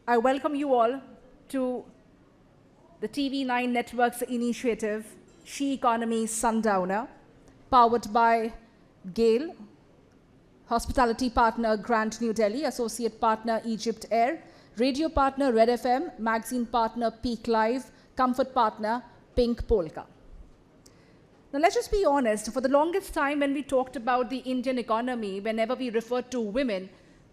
I welcome you all to the TV9 Network's initiative, SHEconomy Sundowner, powered by GAIL, hospitality partner Grant New Delhi, associate partner Egypt Air, radio partner Red FM, magazine partner Peak Live, comfort partner Pink Polka. Now let's just be honest, for the longest time when we talked about the Indian economy, whenever we referred to women,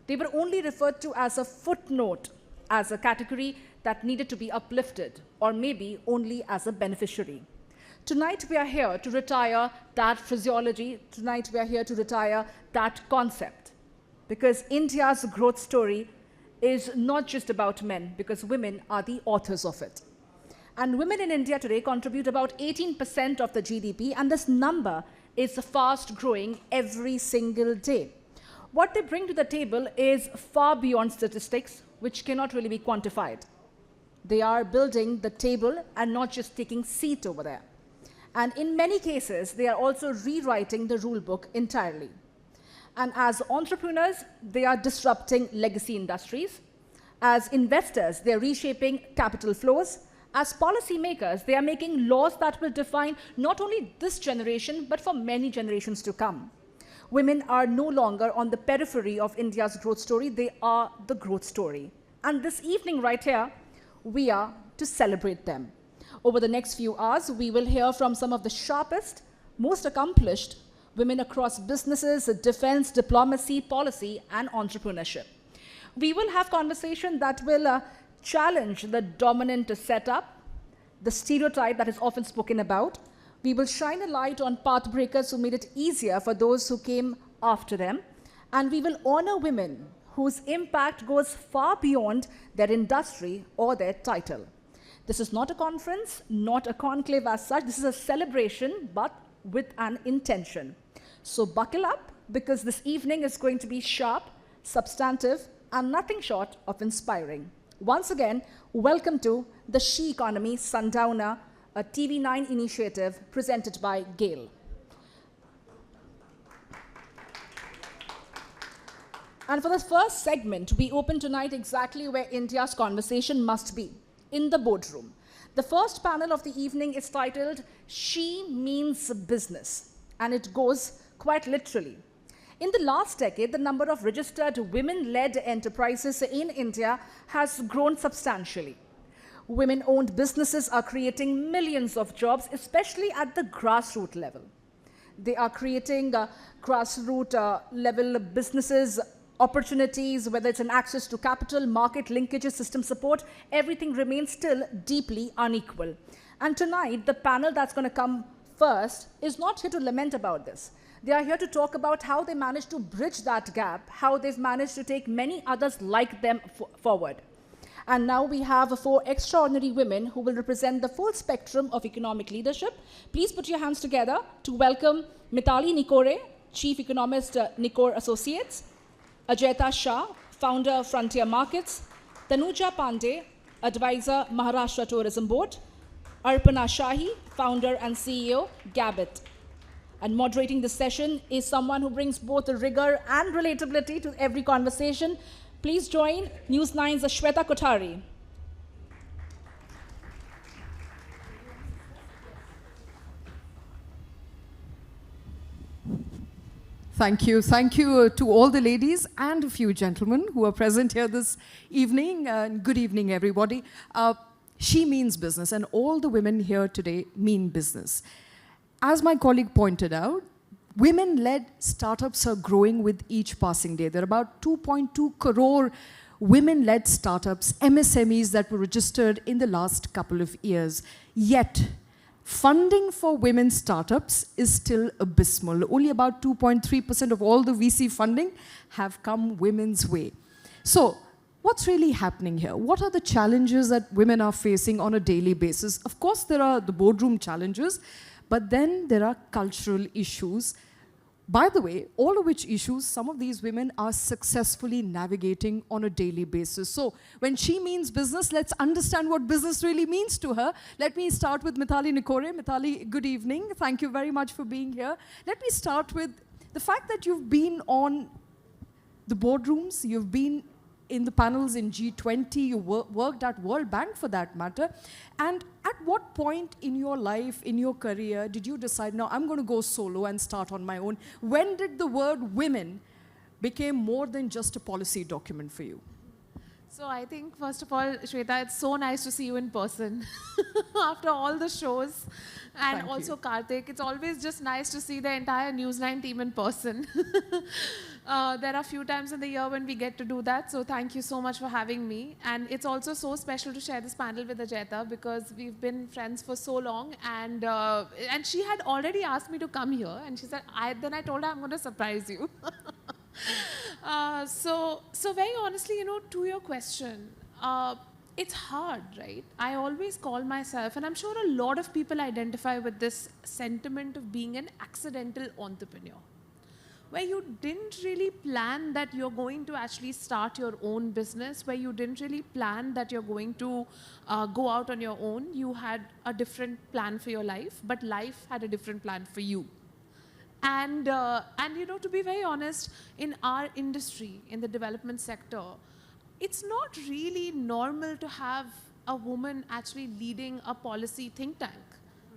they were only referred to as a footnote, as a category that needed to be uplifted, or maybe only as a beneficiary. Tonight we are here to retire that physiology. Tonight we are here to retire that concept. Because India's growth story is not just about men, because women are the authors of it. And women in India today contribute about 18% of the GDP, and this number is fast growing every single day. What they bring to the table is far beyond statistics, which cannot really be quantified. They are building the table and not just taking seat over there. And in many cases, they are also rewriting the rule book entirely. And as entrepreneurs, they are disrupting legacy industries. As investors, they are reshaping capital flows. As policymakers, they are making laws that will define not only this generation, but for many generations to come. Women are no longer on the periphery of India's growth story. They are the growth story. And this evening right here, we are to celebrate them. Over the next few hours, we will hear from some of the sharpest, most accomplished women across businesses, defense, diplomacy, policy, and entrepreneurship. We will have conversation that will challenge the dominant setup, the stereotype that is often spoken about. We will shine a light on pathbreakers who made it easier for those who came after them. And we will honor women whose impact goes far beyond their industry or their title. This is not a conference, not a conclave as such. This is a celebration, but with an intention. So buckle up, because this evening is going to be sharp, substantive, and nothing short of inspiring. Once again, welcome to the SHEconomy Sundowner, a TV9 initiative presented by GAIL. And for the first segment, we open tonight exactly where India's conversation must be, in the boardroom. The first panel of the evening is titled, She Means Business, and it goes quite literally. In the last decade, the number of registered women-led enterprises in India has grown substantially. Women-owned businesses are creating millions of jobs, especially at the grassroots level. They are creating grassroots level businesses, opportunities, whether it's an access to capital, market linkages, system support, everything remains still deeply unequal. And tonight, the panel that's going to come first is not here to lament about this. They are here to talk about how they managed to bridge that gap, how they've managed to take many others like them forward. And now we have 4 extraordinary women who will represent the full spectrum of economic leadership. Please put your hands together to welcome Mithali Nikore, Chief Economist, Nikore Associates; Ajayta Shah, Founder of Frontier Markets; Tanuja Pandey, Advisor, Maharashtra Tourism Board; Arpana Shahi, Founder and CEO, Gabit. And moderating this session is someone who brings both rigor and relatability to every conversation. Please join News9's Shweta Kothari. Thank you. Thank you to all the ladies and a few gentlemen who are present here this evening. And good evening, everybody. She means business, and all the women here today mean business. As my colleague pointed out, women-led startups are growing with each passing day. There are about 2.2 crore women-led startups, MSMEs, that were registered in the last couple of years. Yet, funding for women startups is still abysmal. Only about 2.3% of all the VC funding have come women's way. So, what's really happening here? What are the challenges that women are facing on a daily basis? Of course, there are the boardroom challenges, but then there are cultural issues. By the way, all of which issues some of these women are successfully navigating on a daily basis. So when she means business, let's understand what business really means to her. Let me start with Mithali Nikore. Mithali, good evening. Thank you very much for being here. Let me start with the fact that you've been on the boardrooms, you've been in the panels in G20, you worked at World Bank for that matter. And at what point in your life, in your career, did you decide, no, I'm going to go solo and start on my own? When did the word women became more than just a policy document for you? So I think, first of all, Shweta, it's so nice to see you in person after all the shows. And Thank also you. Karthik, it's always just nice to see the entire News9 team in person. There are a few times in the year when we get to do that, so thank you so much for having me. And it's also so special to share this panel with Ajayta because we've been friends for so long, and she had already asked me to come here, and she said, then I told her I'm going to surprise you. So very honestly, to your question, it's hard, right? I always call myself, and I'm sure a lot of people identify with this sentiment of being an accidental entrepreneur, where you didn't really plan that you're going to actually start your own business, where you didn't really plan that you're going to go out on your own. You had a different plan for your life, but life had a different plan for you. And to be very honest, in our industry, in the development sector, it's not really normal to have a woman actually leading a policy think tank.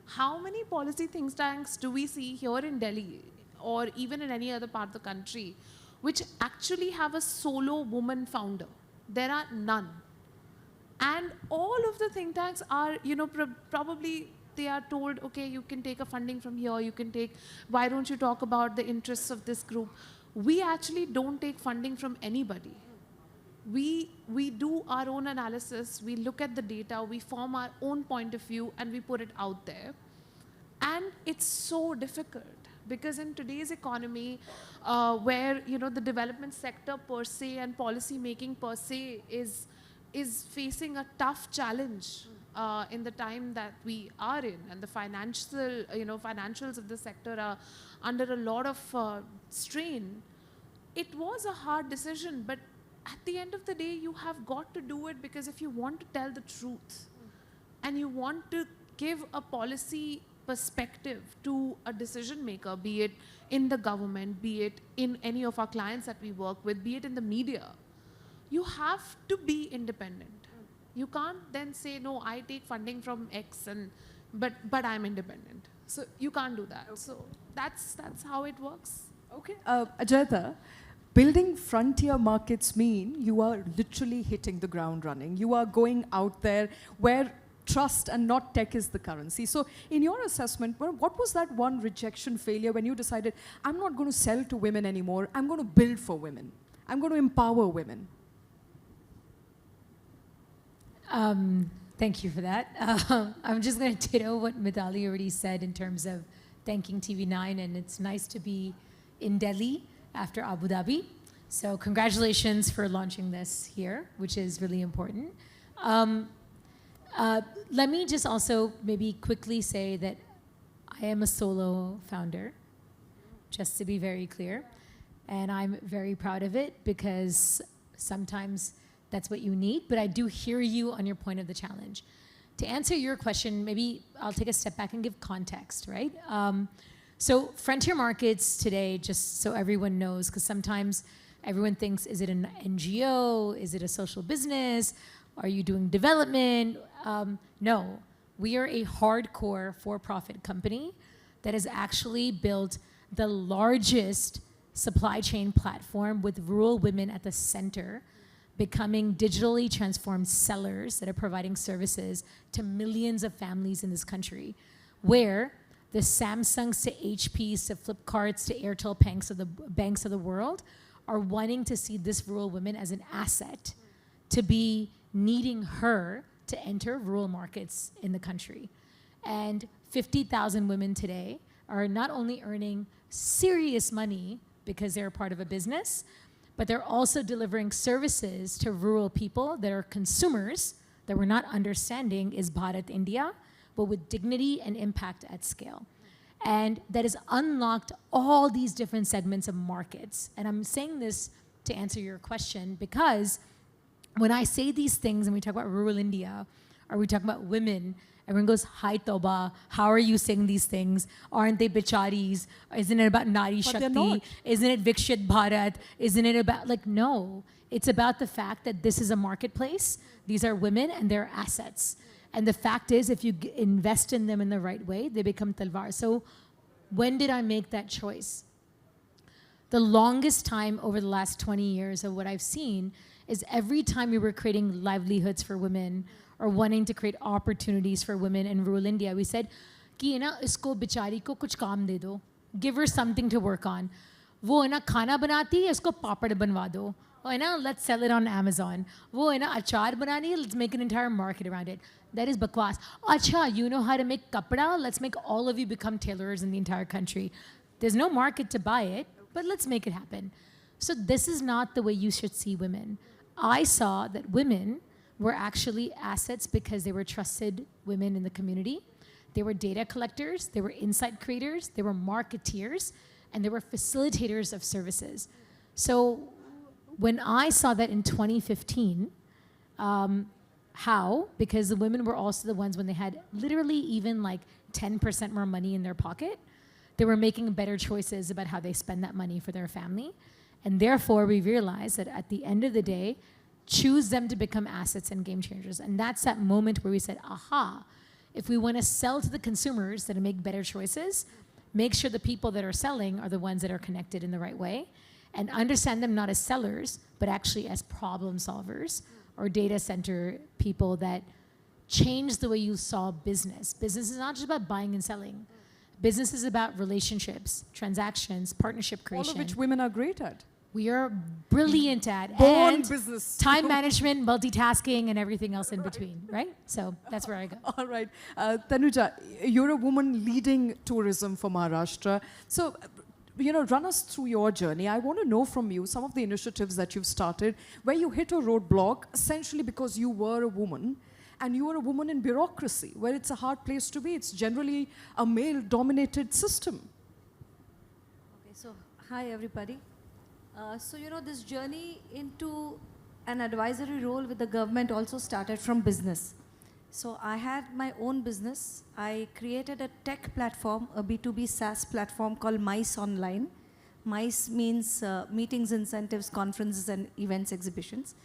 How many policy think tanks do we see here in Delhi or even in any other part of the country which actually have a solo woman founder? There are none. And all of the think tanks are, probably they are told, okay, you can take a funding from here, you can take, why don't you talk about the interests of this group? We actually don't take funding from anybody. We do our own analysis, we look at the data, we form our own point of view, and we put it out there. And it's so difficult because in today's economy, where the development sector per se and policy making per se is facing a tough challenge in the time that we are in, and the financials of the sector are under a lot of strain. It was a hard decision, but at the end of the day, you have got to do it because if you want to tell the truth and you want to give a policy perspective to a decision maker, be it in the government, be it in any of our clients that we work with, be it in the media, you have to be independent. You can't then say, no, I take funding from X, but I'm independent. So you can't do that. Okay. So that's how it works. Okay. Ajayta, building frontier markets mean you are literally hitting the ground running. You are going out there where trust and not tech is the currency. So in your assessment, what was that one rejection failure when you decided, I'm not going to sell to women anymore, I'm going to build for women, I'm going to empower women? Thank you for that. I'm just going to ditto what Mithali already said in terms of thanking TV9, and it's nice to be in Delhi after Abu Dhabi. So congratulations for launching this here, which is really important. Let me just also maybe quickly say that I am a solo founder, just to be very clear. And I'm very proud of it because sometimes that's what you need, but I do hear you on your point of the challenge. To answer your question, maybe I'll take a step back and give context, right? So frontier markets today, just so everyone knows, because sometimes everyone thinks, is it an NGO? Is it a social business? Are you doing development? No, we are a hardcore for-profit company that has actually built the largest supply chain platform with rural women at the center, becoming digitally transformed sellers that are providing services to millions of families in this country, where the Samsungs to HPs to Flipkarts to Airtel banks of the world are wanting to see this rural woman as an asset to be needing her to enter rural markets in the country. And 50,000 women today are not only earning serious money because they're a part of a business, but they're also delivering services to rural people that are consumers that we're not understanding is Bharat India, but with dignity and impact at scale. And that has unlocked all these different segments of markets. And I'm saying this to answer your question because when I say these things and we talk about rural India, or we talk about women, everyone goes, hi Toba, how are you saying these things? Aren't they bicharis? Isn't it about Nari Shakti? Isn't it Vikshit Bharat? Isn't it about, like, no. It's about the fact that this is a marketplace. These are women and they're assets. And the fact is, if you invest in them in the right way, they become talwar. So when did I make that choice? The longest time over the last 20 years of what I've seen is every time we were creating livelihoods for women or wanting to create opportunities for women in rural India, we said, कि है ना इसको बिचारी को कुछ काम दे दो, give her something to work on. वो है ना खाना बनाती है, इसको पापड़ बनवा दो. Oh, na, let's sell it on Amazon. वो है ना अचार बनानी है, let's make an entire market around it. That is bakwas. Acha, you know how to make kapda? Let's make all of you become tailors in the entire country. There's no market to buy it, but let's make it happen. So this is not the way you should see women. I saw that women were actually assets because they were trusted women in the community. They were data collectors, they were insight creators, they were marketeers, and they were facilitators of services. So when I saw that in 2015, how? Because the women were also the ones when they had literally even like 10% more money in their pocket, they were making better choices about how they spend that money for their family. And therefore, we realized that at the end of the day, choose them to become assets and game changers. And that's that moment where we said, aha, if we want to sell to the consumers that make better choices, make sure the people that are selling are the ones that are connected in the right way, and understand them not as sellers, but actually as problem solvers or data center people that change the way you saw business. Business is not just about buying and selling. Business is about relationships, transactions, partnership creation. All of which women are great at. We are brilliant at. Born and business. Time management, multitasking, and everything else in between, right? So that's where I go. All right. Tanuja, you're a woman leading tourism for Maharashtra. So, run us through your journey. I want to know from you some of the initiatives that you've started where you hit a roadblock essentially because you were a woman. And you are a woman in bureaucracy, where it's a hard place to be. It's generally a male-dominated system. Okay, so hi everybody. This journey into an advisory role with the government also started from business. So I had my own business. I created a tech platform, a B2B SaaS platform called MICE Online. MICE means meetings, incentives, conferences, and events, exhibitions.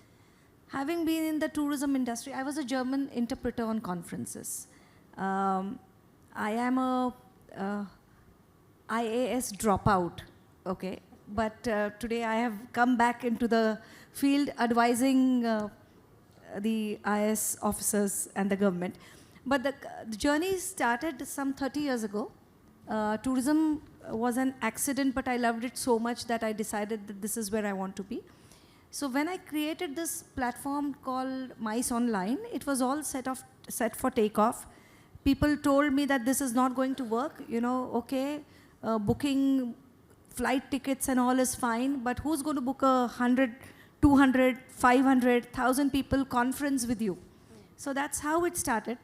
Having been in the tourism industry, I was a German interpreter on conferences. I am a IAS dropout, okay? But today I have come back into the field advising the IAS officers and the government. But the journey started some 30 years ago. Tourism was an accident, but I loved it so much that I decided that this is where I want to be. So when I created this platform called MICE Online, it was all set for takeoff. People told me that this is not going to work. Booking flight tickets and all is fine, but who's going to book 100, 200, 500, 1,000 people conference with you? So that's how it started.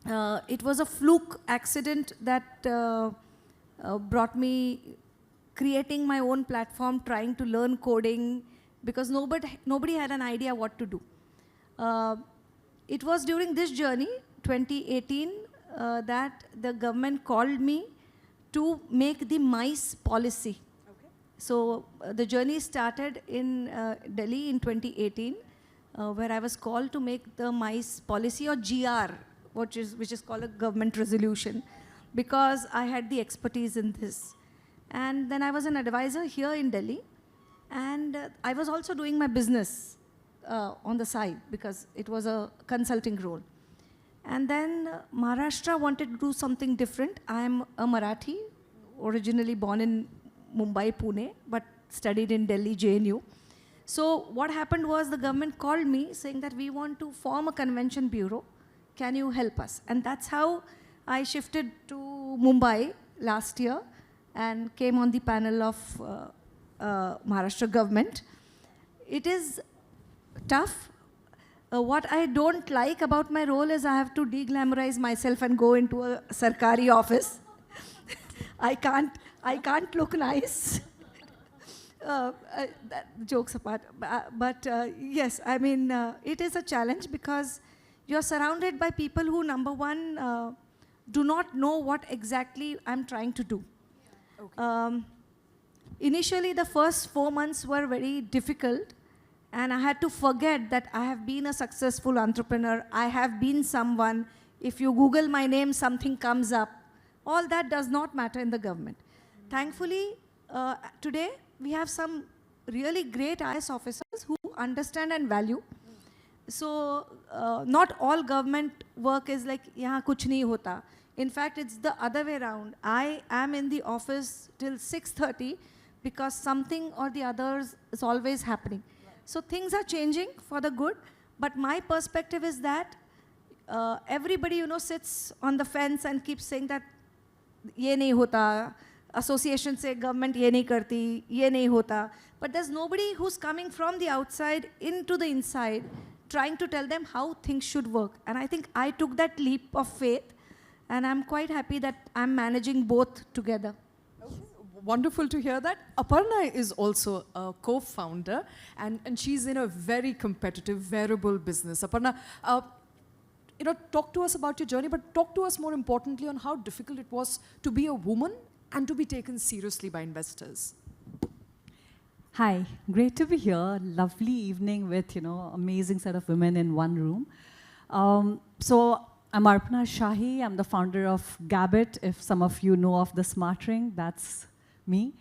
It was a fluke accident that brought me creating my own platform, trying to learn coding, because nobody had an idea what to do. It was during this journey, 2018, that the government called me to make the MICE policy. Okay. So the journey started in Delhi in 2018, where I was called to make the MICE policy, or GR, which is called a government resolution, because I had the expertise in this. And then I was an advisor here in Delhi. And I was also doing my business on the side because it was a consulting role. And then Maharashtra wanted to do something different. I am a Marathi, originally born in Mumbai, Pune, but studied in Delhi, JNU. So what happened was the government called me saying that we want to form a convention bureau. Can you help us? And that's how I shifted to Mumbai last year and came on the panel of Maharashtra government. It is tough. What I don't like about my role is I have to de-glamorize myself and go into a sarkari office. I can't look nice. Jokes apart. But yes, I mean, it is a challenge because you're surrounded by people who, number one, do not know what exactly I'm trying to do. Okay. Initially, the first 4 months were very difficult, And I had to forget that I have been a successful entrepreneur. I have been someone. If you Google my name, something comes up. All that does not matter in the government. Thankfully, today, we have some really great IS officers who understand and value. So, not all government work is like, yahan kuch nahi hota. In fact, it's the other way around. I am in the office till 6:30 because something or the others is always happening. So things are changing for the good, but my perspective is that everybody, sits on the fence and keeps saying that ye nahi hota, association say government ye nahi karti, ye nahi hota, but there's nobody who's coming from the outside into the inside trying to tell them how things should work. And I think I took that leap of faith, and I'm quite happy that I'm managing both together. Wonderful to hear that. Aparna is also a co-founder, and she's in a very competitive wearable business. Aparna, talk to us about your journey, but talk to us more importantly on how difficult it was to be a woman and to be taken seriously by investors. Hi, great to be here. Lovely evening with, amazing set of women in one room. So I'm Arpana Shahi. I'm the founder of Gabbit. If some of you know of the Smart Ring, that's me.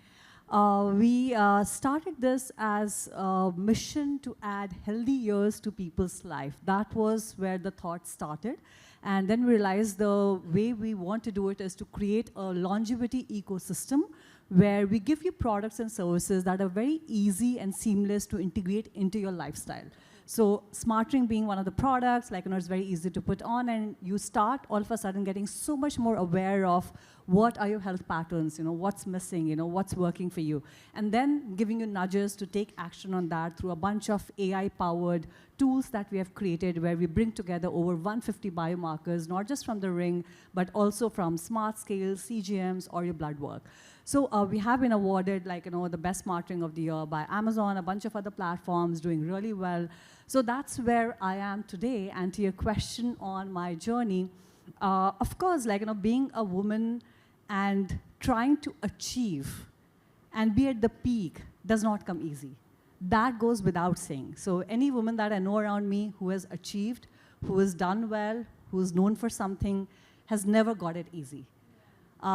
We started this as a mission to add healthy years to people's life. That was where the thought started. And then we realized the way we want to do it is to create a longevity ecosystem where we give you products and services that are very easy and seamless to integrate into your lifestyle. So Smart Ring being one of the products, it's very easy to put on, and you start all of a sudden getting so much more aware of what are your health patterns, what's missing, what's working for you. And then giving you nudges to take action on that through a bunch of AI-powered tools that we have created where we bring together over 150 biomarkers, not just from the ring, but also from smart scales, CGMs, or your blood work. So we have been awarded the best Smart Ring of the year by Amazon, a bunch of other platforms doing really well. So that's where I am today. And to your question on my journey, of course, being a woman and trying to achieve and be at the peak does not come easy. That goes without saying. So any woman that I know around me who has achieved, who has done well, who is known for something, has never got it easy.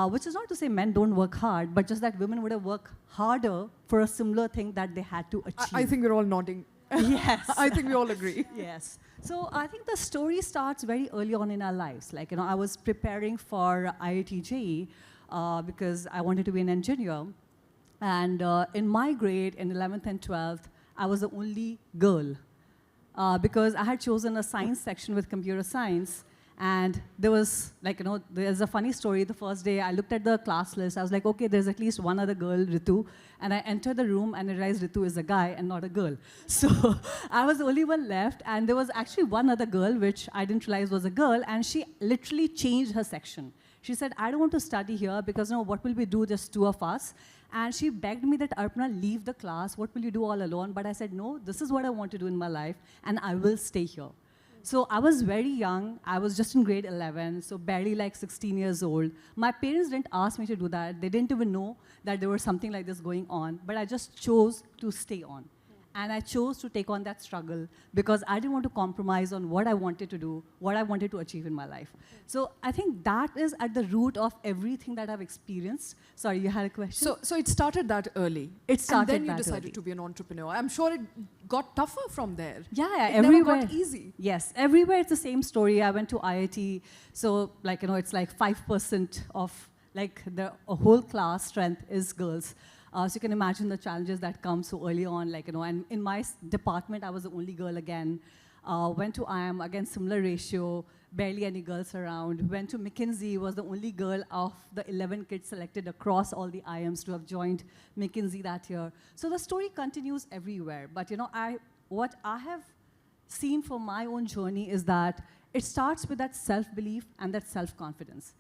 Which is not to say men don't work hard, but just that women would have worked harder for a similar thing that they had to achieve. I think we're all nodding. Yes. I think we all agree. Yes. So I think the story starts very early on in our lives. I was preparing for IIT JEE because I wanted to be an engineer. And in my grade, in 11th and 12th, I was the only girl because I had chosen a science section with computer science. And there was, there's a funny story. The first day I looked at the class list. I was like, okay, there's at least one other girl, Ritu. And I entered the room and I realized Ritu is a guy and not a girl. So I was the only one left. And there was actually one other girl, which I didn't realize was a girl. And she literally changed her section. She said, I don't want to study here because, what will we do, just two of us? And she begged me that, Arpana, leave the class. What will you do all alone? But I said, no, this is what I want to do in my life. And I will stay here. So I was very young. I was just in grade 11, so barely 16 years old. My parents didn't ask me to do that. They didn't even know that there was something like this going on. But I just chose to stay on. And I chose to take on that struggle because I didn't want to compromise on what I wanted to do, what I wanted to achieve in my life. So I think that is at the root of everything that I've experienced. Sorry, you had a question? So it started that early. It started and then you that decided early. to be an entrepreneur. I'm sure it got tougher from there. Yeah, it everywhere. never got easy. Yes, everywhere it's the same story. I went to IIT, so it's 5% of the whole class strength is girls. So you can imagine the challenges that come so early on, and in my department, I was the only girl again. Went to IIM, again, similar ratio, barely any girls around. Went to McKinsey, was the only girl of the 11 kids selected across all the IIMs to have joined McKinsey that year. So the story continues everywhere. But, what I have seen from my own journey is that it starts with that self-belief and that self-confidence.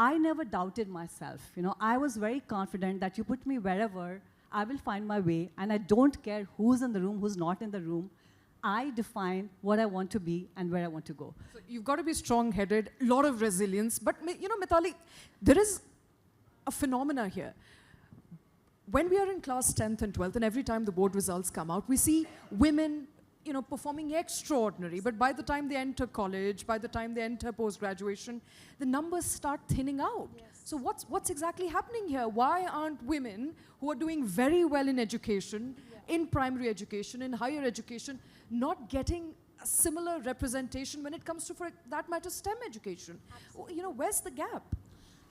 I never doubted myself. I was very confident that you put me wherever, I will find my way, and I don't care who's in the room, who's not in the room. I define what I want to be and where I want to go. So you've got to be strong-headed, a lot of resilience. But, Mithali, there is a phenomena here. when we are in class 10th and 12th, and every time the board results come out, we see women, you know, performing extraordinary. But by the time they enter college, by the time they enter post-graduation, the numbers start thinning out. Yes. So what's exactly happening here? Why aren't women who are doing very well in education, in primary education, in higher education, not getting a similar representation when it comes to, for that matter, STEM education? Absolutely. You know, where's the gap?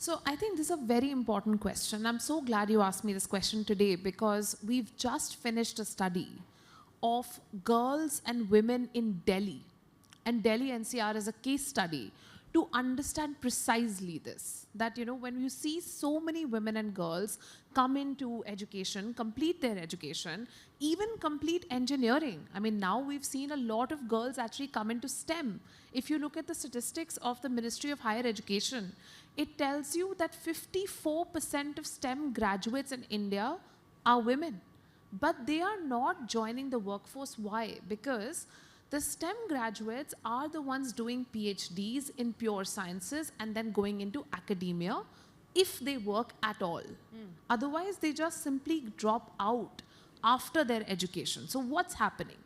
So I think this is a very important question. I'm so glad you asked me this question today, because we've just finished a study of girls and women in Delhi. And Delhi NCR is a case study to understand precisely this. That, you know, when you see so many women and girls come into education, complete their education, even complete engineering. I mean, now we've seen a lot of girls actually come into STEM. If you look at the statistics of the Ministry of Higher Education, it tells you that 54% of STEM graduates in India are women. But they are not joining the workforce. Why? Because the STEM graduates are the ones doing PhDs in pure sciences and then going into academia, if they work at all. Otherwise, they just simply drop out after their education. So what's happening?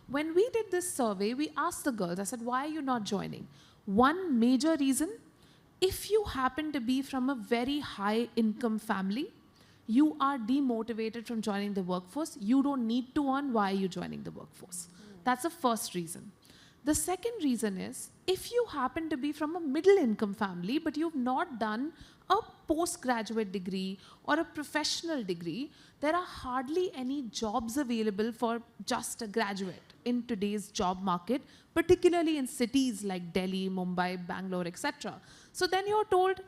When we did this survey, we asked the girls, I said, why are you not joining? One major reason, if you happen to be from a very high income family, you are demotivated from joining the workforce. You don't need to earn. Why are you joining the workforce? That's the first reason. The second reason is, if you happen to be from a middle income family, but you've not done a postgraduate degree or a professional degree, there are hardly any jobs available for just a graduate in today's job market, particularly in cities like Delhi, Mumbai, Bangalore, etc. So then you're told,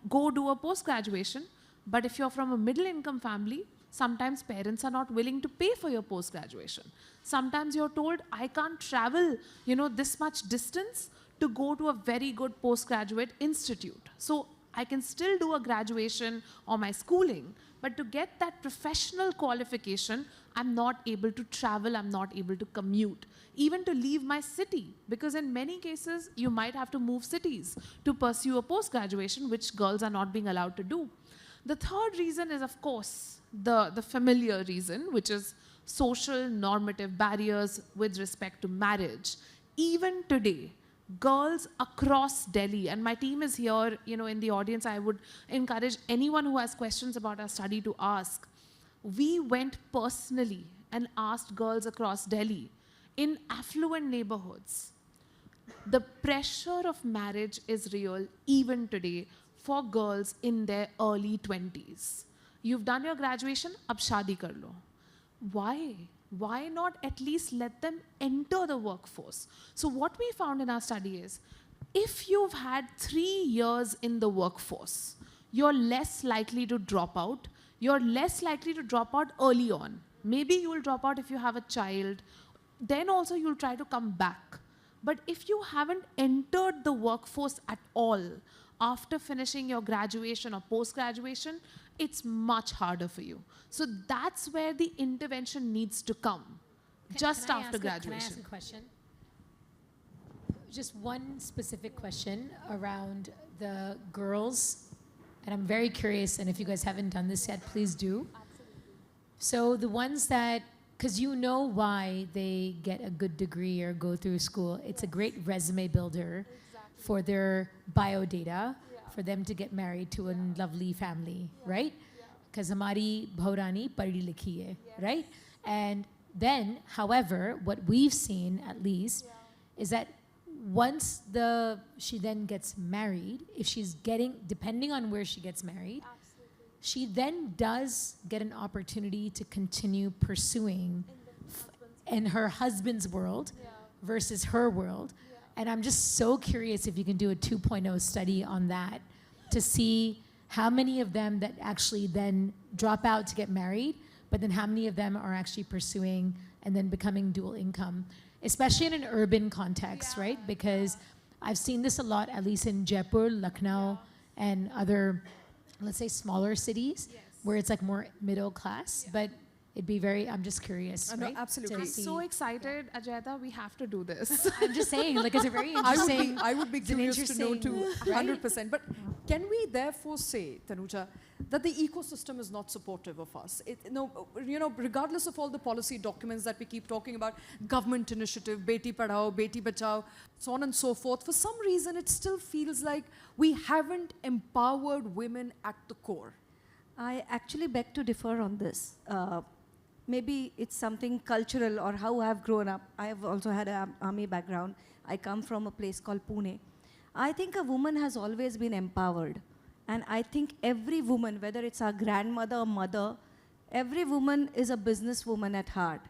go do a post-graduation. But if you're from a middle income family, sometimes parents are not willing to pay for your post-graduation. Sometimes you're told, I can't travel, you know, this much distance to go to a very good postgraduate institute. So I can still do a graduation or my schooling, but to get that professional qualification, I'm not able to travel, I'm not able to commute, even to leave my city, because in many cases, you might have to move cities to pursue a post-graduation, which girls are not being allowed to do. The third reason is, of course, the familiar reason, which is social normative barriers with respect to marriage. Even today, girls across Delhi, and my team is here, you know, in the audience, I would encourage anyone who has questions about our study to ask. We went personally and asked girls across Delhi in affluent neighborhoods. The pressure of marriage is real even today for girls in their early 20s. You've done your graduation, ab shaadi kar lo. Why? Why not at least let them enter the workforce? So what we found in our study is, if you've had 3 years in the workforce, you're less likely to drop out. You're less likely to drop out early on. Maybe you'll drop out if you have a child. Then also you'll try to come back. But if you haven't entered the workforce at all, after finishing your graduation or post-graduation, it's much harder for you. So that's where the intervention needs to come, just after graduation. Can I ask a question? Just one specific question around the girls, and I'm very curious, and if you guys haven't done this yet, please do. Absolutely. So the ones that, because you know why they get a good degree or go through school, it's a great resume builder. For their bio data, for them to get married to a lovely family, right? Because hamari bhaurani padhi likhi hai, right? And then, however, what we've seen at least is that once she then gets married, if she's getting, depending on where she gets married, she then does get an opportunity to continue pursuing in her husband's world versus her world. And I'm just so curious if you can do a 2.0 study on that to see how many of them that actually then drop out to get married, but then how many of them are actually pursuing and then becoming dual income, especially in an urban context, right? Because I've seen this a lot, at least in Jaipur, Lucknow, and other, let's say, smaller cities, where it's like more middle class. But it'd be very, I'm just curious, No, right? absolutely. to I'm see. so excited, Ajayata, we have to do this. I'm just saying, like, it's a very interesting. I would be it's an curious to know too, interesting- right? 100%. But can we therefore say, Tanuja, that the ecosystem is not supportive of us? Regardless of all the policy documents that we keep talking about, government initiative, Beti Padhao, Beti Bachao, so on and so forth, for some reason it still feels like we haven't empowered women at the core. I actually beg to differ on this. Maybe it's something cultural or how I've grown up. I have also had an army background. I come from a place called Pune. I think a woman has always been empowered. And I think every woman, whether it's our grandmother or mother, every woman is a businesswoman at heart.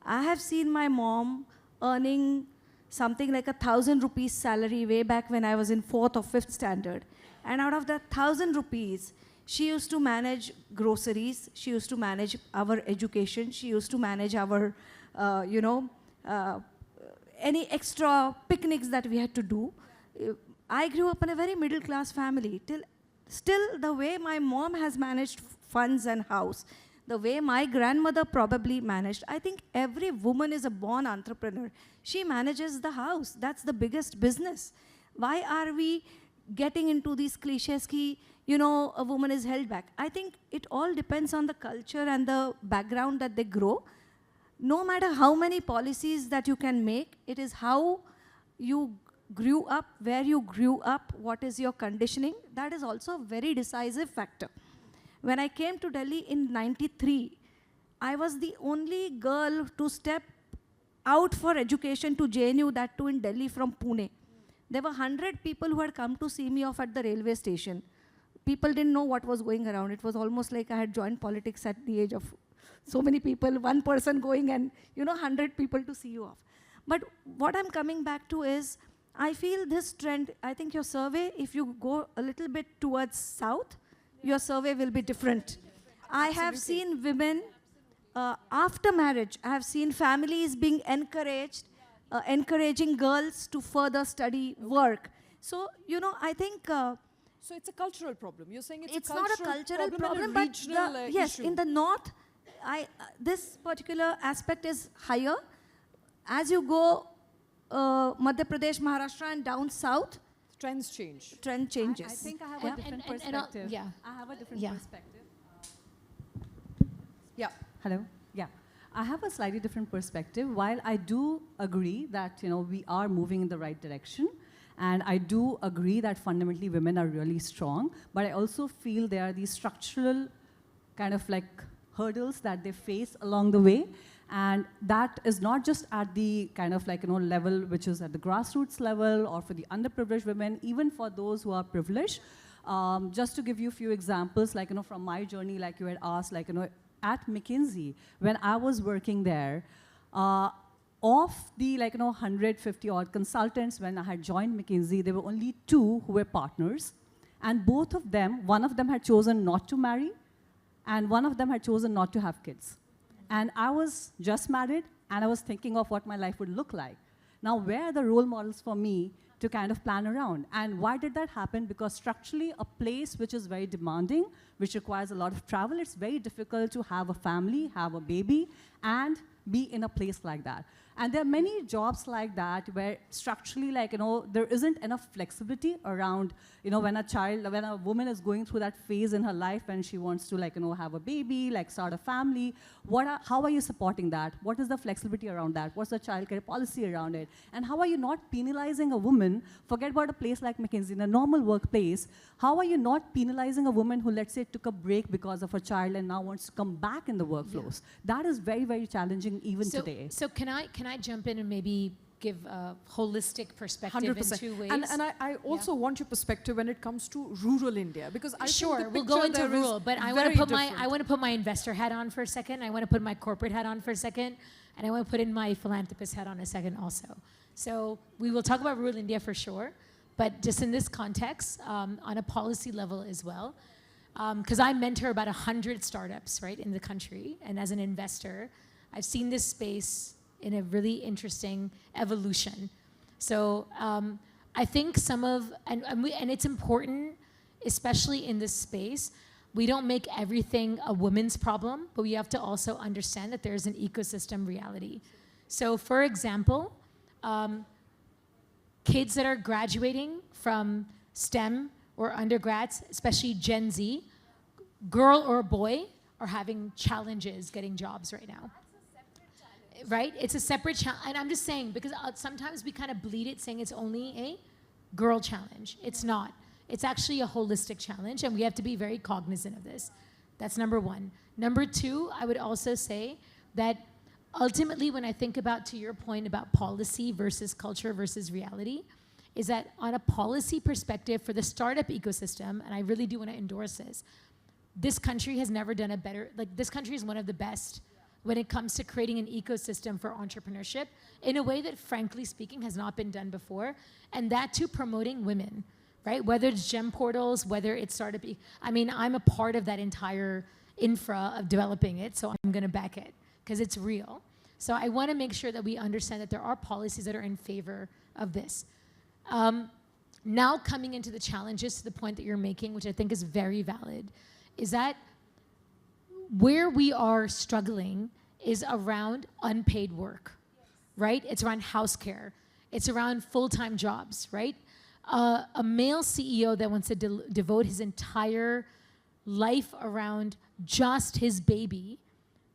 I have seen my mom earning something like 1,000 rupees salary way back when I was in 4th or 5th standard. And out of that 1,000 rupees, she used to manage groceries, she used to manage our education, she used to manage our, any extra picnics that we had to do. I grew up in a very middle class family. Still, the way my mom has managed funds and house, the way my grandmother probably managed, I think every woman is a born entrepreneur. She manages the house. That's the biggest business. Why are we getting into these cliches ki, a woman is held back? I think it all depends on the culture and the background that they grow. No matter how many policies that you can make, it is how you grew up, where you grew up, what is your conditioning. That is also a very decisive factor. When I came to Delhi in '93, I was the only girl to step out for education to JNU, that too in Delhi from Pune. There were 100 people who had come to see me off at the railway station. People didn't know what was going around. It was almost like I had joined politics at the age of so many people, one person going and, 100 people to see you off. But what I'm coming back to is, I feel this trend, I think your survey, if you go a little bit towards south, your survey will be different. I have seen women, after marriage, I have seen families being encouraged, encouraging girls to further study, work. So, I think... So it's a cultural problem. You're saying it's not a cultural problem, and a but regional yes, issue. in the north, this particular aspect is higher. As you go Madhya Pradesh, Maharashtra, and down south, trends change. Trend changes. I think I have a different perspective. I have a different perspective. Yeah. Hello? Yeah. I have a slightly different perspective. While I do agree that, we are moving in the right direction, and I do agree that fundamentally women are really strong, but I also feel there are these structural kind of like hurdles that they face along the way. And that is not just at the kind of like, level which is at the grassroots level or for the underprivileged women, even for those who are privileged. Just to give you a few examples, like, from my journey, like you had asked, like, at McKinsey, when I was working there, of the 150 odd consultants, when I had joined McKinsey, there were only 2 who were partners. And both of them, one of them had chosen not to marry, and one of them had chosen not to have kids. And I was just married, and I was thinking of what my life would look like. Now, where are the role models for me to kind of plan around? And why did that happen? Because structurally, a place which is very demanding, which requires a lot of travel, it's very difficult to have a family, have a baby, and be in a place like that. And there are many jobs like that where structurally, there isn't enough flexibility around, when a woman is going through that phase in her life and she wants to, have a baby, start a family. How are you supporting that? What is the flexibility around that? What's the childcare policy around it? And how are you not penalizing a woman? Forget about a place like McKinsey, in a normal workplace. How are you not penalizing a woman who, let's say, took a break because of her child and now wants to come back in the workflows? Yeah. That is very, very challenging even today. So can I jump in and maybe give a holistic perspective 100%. in 2 ways? And I also want your perspective when it comes to rural India, because I think the we'll go into rural, but I want to put my investor hat on for a second. I want to put my corporate hat on for a second, and I want to put in my philanthropist hat on a second also. So we will talk about rural India for sure, but just in this context, on a policy level as well, because I mentor about 100 startups, right, in the country, and as an investor, I've seen this space in a really interesting evolution. So I think and it's important, especially in this space, we don't make everything a woman's problem, but we have to also understand that there's an ecosystem reality. So for example, kids that are graduating from STEM or undergrads, especially Gen Z, girl or boy, are having challenges getting jobs right now. Right? It's a separate challenge. And I'm just saying, because sometimes we kind of bleed it saying it's only a girl challenge. It's not. It's actually a holistic challenge, and we have to be very cognizant of this. That's number one. Number two, I would also say that ultimately, when I think about, to your point about policy versus culture versus reality, is that on a policy perspective for the startup ecosystem, and I really do want to endorse this country has never done a better, like this country is one of the best when it comes to creating an ecosystem for entrepreneurship in a way that, frankly speaking, has not been done before, and that too promoting women, right? Whether it's gem portals, whether it's startup, I mean, I'm a part of that entire infra of developing it, so I'm gonna back it, because it's real. So I wanna make sure that we understand that there are policies that are in favor of this. Now coming into the challenges, to the point that you're making, which I think is very valid, is that where we are struggling is around unpaid work, right? It's around house care. It's around full-time jobs, right? A male CEO that wants to devote his entire life around just his baby,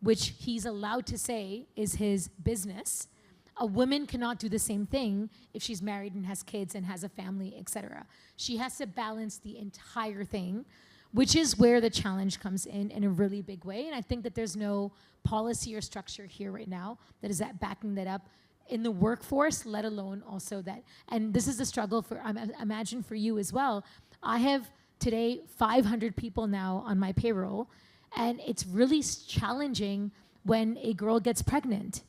which he's allowed to say is his business. A woman cannot do the same thing if she's married and has kids and has a family, etc. She has to balance the entire thing, which is where the challenge comes in a really big way. And I think that there's no policy or structure here right now that is backing that up in the workforce, let alone also that. And this is the struggle for, I imagine for you as well. I have today 500 people now on my payroll, and it's really challenging when a girl gets pregnant,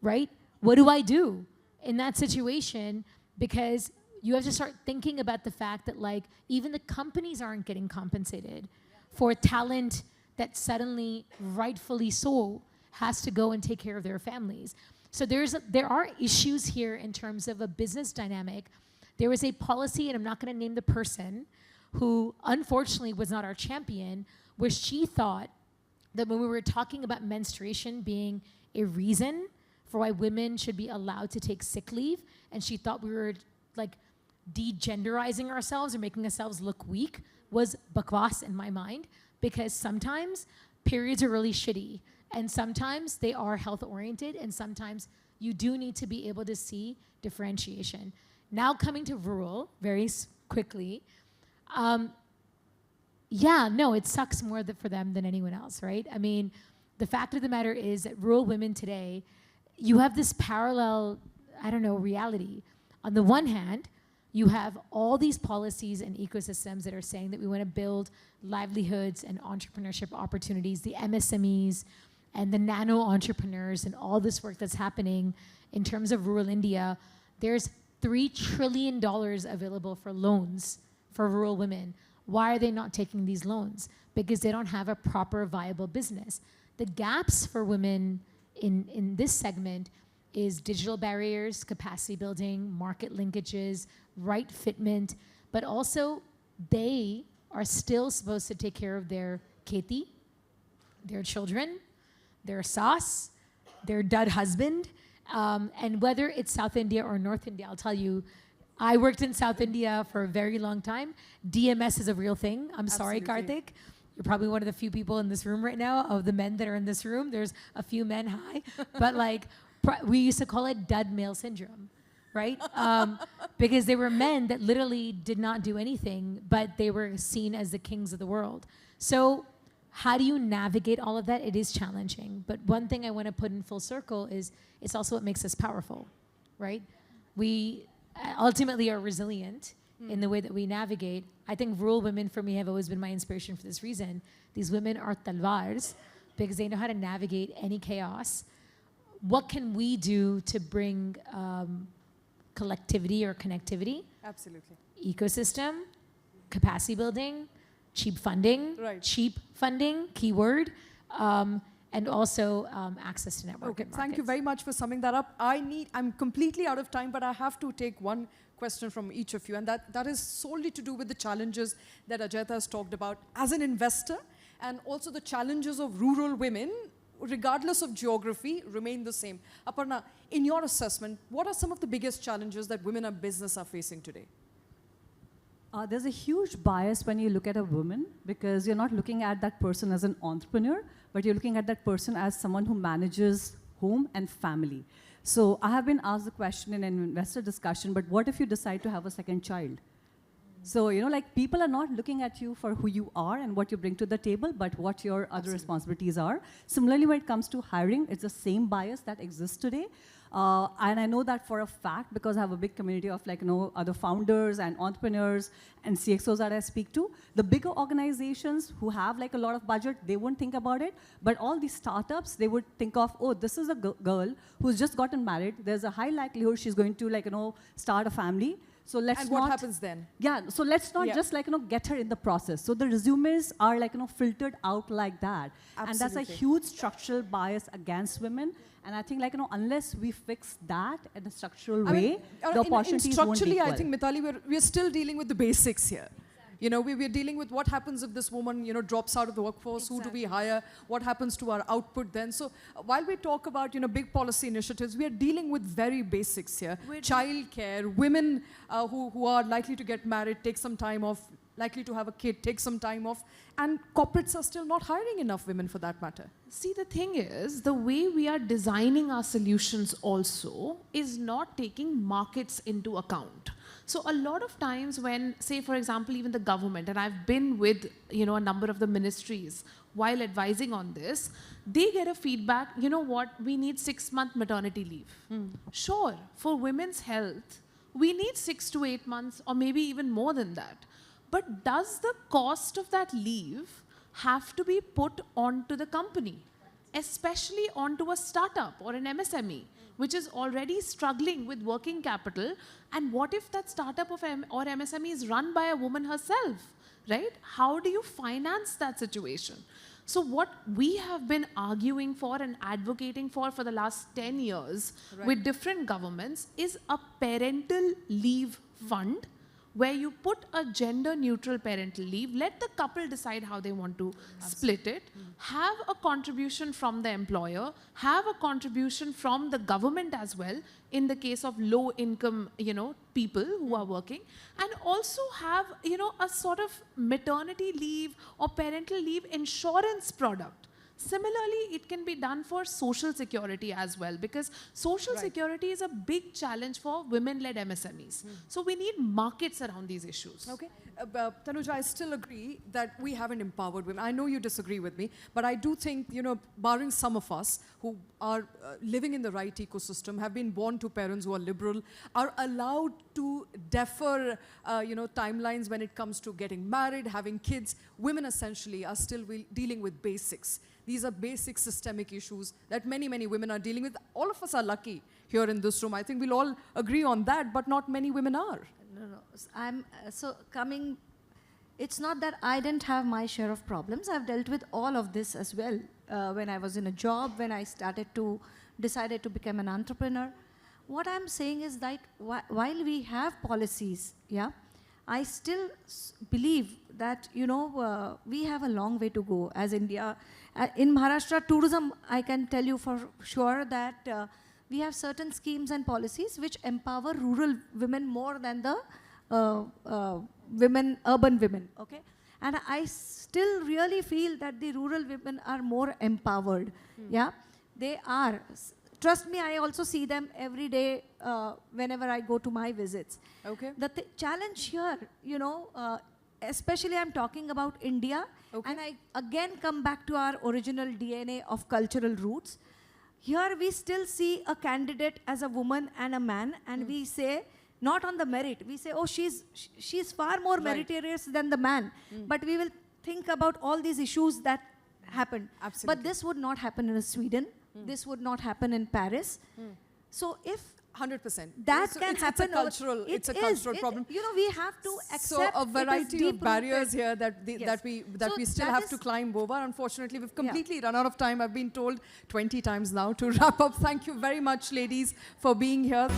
right? What do I do in that situation? Because you have to start thinking about the fact that, like, even the companies aren't getting compensated for talent that suddenly, rightfully so, has to go and take care of their families. So there are issues here in terms of a business dynamic. There was a policy, and I'm not going to name the person, who unfortunately was not our champion, where she thought that when we were talking about menstruation being a reason for why women should be allowed to take sick leave, and she thought we were like degenderizing ourselves or making ourselves look weak, was bakwas in my mind, because sometimes periods are really shitty, and sometimes they are health oriented, and sometimes you do need to be able to see differentiation. Now coming to rural, very quickly, yeah, no, it sucks more for them than anyone else, right? I mean, the fact of the matter is that rural women today, you have this parallel, I don't know, reality. On the one hand, you have all these policies and ecosystems that are saying that we want to build livelihoods and entrepreneurship opportunities, the MSMEs and the nano entrepreneurs and all this work that's happening in terms of rural India. There's $3 trillion available for loans for rural women. Why are they not taking these loans? Because they don't have a proper viable business. The gaps for women in this segment is digital barriers, capacity building, market linkages, right fitment, but also they are still supposed to take care of their kheti, their children, their saas, their dud husband, and whether it's South India or North India, I'll tell you, I worked in South India for a very long time. DMS is a real thing. I'm sorry, Karthik. You're probably one of the few people in this room right now. Of the men that are in this room, there's a few men, hi. But like, we used to call it dud male syndrome, right? Because they were men that literally did not do anything, but they were seen as the kings of the world. So how do you navigate all of that? It is challenging. But one thing I want to put in full circle is it's also what makes us powerful, right? We ultimately are resilient in the way that we navigate. I think rural women for me have always been my inspiration for this reason. These women are talwars because they know how to navigate any chaos. What can we do to bring collectivity or connectivity? Absolutely. Ecosystem, capacity building, cheap funding, keyword, and also access to network. Okay, thank you very much for summing that up. I'm completely out of time, but I have to take one question from each of you, and that is solely to do with the challenges that Ajayata has talked about as an investor, and also the challenges of rural women, regardless of geography, remain the same. Aparna, in your assessment, what are some of the biggest challenges that women in business are facing today? There's a huge bias when you look at a woman, because you're not looking at that person as an entrepreneur, but you're looking at that person as someone who manages home and family. So I have been asked the question in an investor discussion, but what if you decide to have a second child? So, you know, like, people are not looking at you for who you are and what you bring to the table, but what your other responsibilities are. Similarly, when it comes to hiring, it's the same bias that exists today. And I know that for a fact, because I have a big community of, like, you know, other founders and entrepreneurs and CXOs that I speak to. The bigger organizations who have, like, a lot of budget, they won't think about it. But all these startups, they would think of, oh, this is a girl who's just gotten married. There's a high likelihood she's going to, like, you know, start a family. So let's and not, what happens then? Yeah, so let's not just, like, you know, get her in the process. So the resumes are, like, you know, filtered out like that. Absolutely. And that's a huge structural bias against women. And I think, like, you know, unless we fix that in a structural way, the opportunities won't be structurally, equal. I think, Mithali, we're still dealing with the basics here. You know, we're dealing with what happens if this woman, you know, drops out of the workforce, Exactly. who do we hire, what happens to our output then. So while we talk about, you know, big policy initiatives, we are dealing with very basics here. Childcare, women who are likely to get married, take some time off, likely to have a kid, take some time off, and corporates are still not hiring enough women for that matter. See, the thing is, the way we are designing our solutions also is not taking markets into account. So a lot of times when, say, for example, even the government, and I've been with, you know, a number of the ministries while advising on this, they get a feedback, you know what, we need 6-month maternity leave. Sure, for women's health, we need 6 to 8 months, or maybe even more than that. But does the cost of that leave have to be put onto the company, especially onto a startup or an MSME, which is already struggling with working capital? And what if that startup or MSME is run by a woman herself, right? How do you finance that situation? So what we have been arguing for and advocating for the last 10 years with different governments is a parental leave fund, where you put a gender-neutral parental leave, let the couple decide how they want to split it, have a contribution from the employer, have a contribution from the government as well, in the case of low-income, you know, people who are working, and also have, you know, a sort of maternity leave or parental leave insurance product. Similarly, it can be done for social security as well, because social security is a big challenge for women-led MSMEs. So we need markets around these issues. Okay. Tanuja, I still agree that we haven't empowered women. I know you disagree with me, but I do think, you know, barring some of us who are living in the right ecosystem, have been born to parents who are liberal, are allowed to defer, you know, timelines when it comes to getting married, having kids. Women essentially are still dealing with basics. These are basic systemic issues that many, many women are dealing with. All of us are lucky here in this room. I think we'll all agree on that, but not many women are. No. I'm it's not that I didn't have my share of problems. I've dealt with all of this as well. When I was in a job, when I decided to become an entrepreneur. What I'm saying is that while we have policies, I still believe that, you know, we have a long way to go as India. In Maharashtra tourism, I can tell you for sure that we have certain schemes and policies which empower rural women more than the urban women, okay? And I still really feel that the rural women are more empowered, They are. Trust me, I also see them every day whenever I go to my visits. Okay. The challenge here, you know, especially I'm talking about India, and I again come back to our original DNA of cultural roots. Here we still see a candidate as a woman and a man, and we say, not on the merit, we say, oh, she's far more meritorious than the man. But we will think about all these issues that happened. Absolutely. But this would not happen in Sweden. This would not happen in Paris. So if 100%. that so can happen, it's a cultural problem. You know, we have to accept. So a variety of barriers here that we still have to is climb over. Unfortunately, we've completely run out of time. I've been told 20 times now to wrap up. Thank you very much, ladies, for being here.